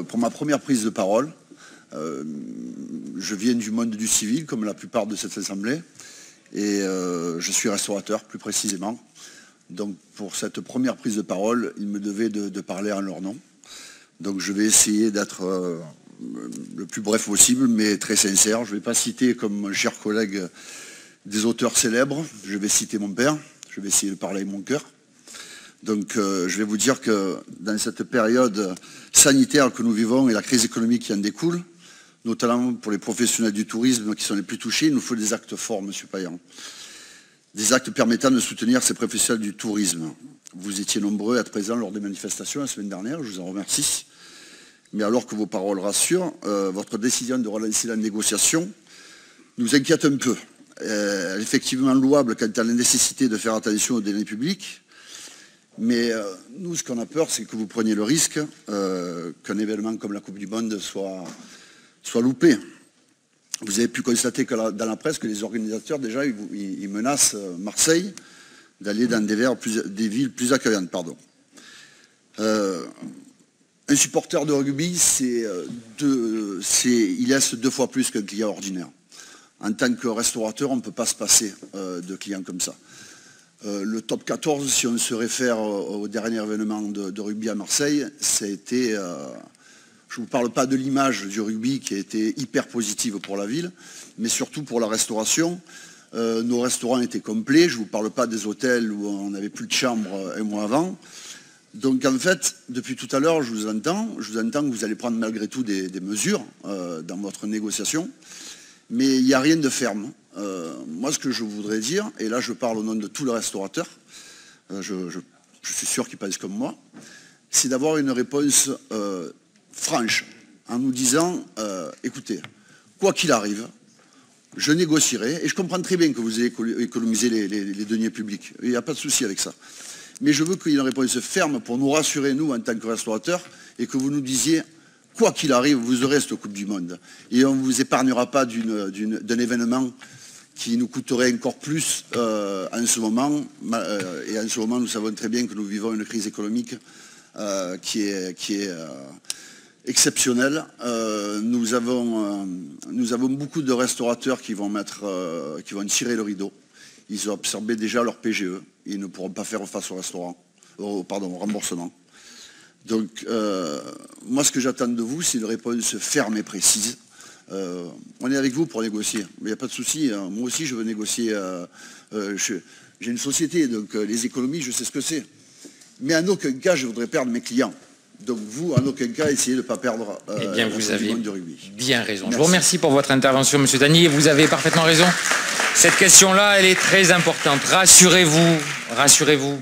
pour ma première prise de parole. Je viens du monde du civil, comme la plupart de cette assemblée, et je suis restaurateur, plus précisément. Donc pour cette première prise de parole, il me devait de parler en leur nom. Donc je vais essayer d'être le plus bref possible, mais très sincère. Je ne vais pas citer, comme mon cher collègue, des auteurs célèbres. Je vais citer mon père. Je vais essayer de parler avec mon cœur. Donc je vais vous dire que dans cette période sanitaire que nous vivons et la crise économique qui en découle, notamment pour les professionnels du tourisme qui sont les plus touchés, il nous faut des actes forts, M. Payan. Des actes permettant de soutenir ces professionnels du tourisme. Vous étiez nombreux à être présents lors des manifestations la semaine dernière, je vous en remercie. Mais alors que vos paroles rassurent, votre décision de relancer la négociation nous inquiète un peu. Elle est effectivement louable quant à la nécessité de faire attention aux délais publics. Mais nous, ce qu'on a peur, c'est que vous preniez le risque qu'un événement comme la Coupe du Monde soit loupé. Vous avez pu constater que dans la presse que les organisateurs, déjà, ils menacent Marseille d'aller dans des villes plus accueillantes. Pardon. Un supporter de rugby, il laisse 2 fois plus qu'un client ordinaire. En tant que restaurateur, on ne peut pas se passer de clients comme ça. Le top 14, si on se réfère au dernier événement de rugby à Marseille, ça a été... je ne vous parle pas de l'image du rugby qui a été hyper positive pour la ville, mais surtout pour la restauration. Nos restaurants étaient complets. Je ne vous parle pas des hôtels où on n'avait plus de chambre un mois avant. Donc en fait, depuis tout à l'heure, je vous entends que vous allez prendre malgré tout des mesures dans votre négociation, mais il n'y a rien de ferme. Moi, ce que je voudrais dire, et là je parle au nom de tous les restaurateurs, je suis sûr qu'ils pensent comme moi, c'est d'avoir une réponse franche, en nous disant, écoutez, quoi qu'il arrive, je négocierai, et je comprends très bien que vous ayez économisé les deniers publics, il n'y a pas de souci avec ça. Mais je veux qu'il y ait une réponse ferme pour nous rassurer, nous, en tant que restaurateurs, et que vous nous disiez, quoi qu'il arrive, vous aurez cette Coupe du Monde. Et on ne vous épargnera pas d'un événement qui nous coûterait encore plus en ce moment. Et en ce moment, nous savons très bien que nous vivons une crise économique qui est exceptionnelle. Nous avons beaucoup de restaurateurs qui vont tirer le rideau. Ils ont absorbé déjà leur PGE. Ils ne pourront pas faire face au remboursement. Donc, moi, ce que j'attends de vous, c'est une réponse ferme et précise. On est avec vous pour négocier, mais il n'y a pas de souci. Hein. Moi aussi, je veux négocier. J'ai une société, donc les économies, je sais ce que c'est. Mais en aucun cas, je voudrais perdre mes clients. Donc vous, en aucun cas, essayez de ne pas perdre vous avez du rugby. Bien raison. Merci. Je vous remercie pour votre intervention, M. Tani, et vous avez parfaitement raison. Cette question-là, elle est très importante. Rassurez-vous, rassurez-vous.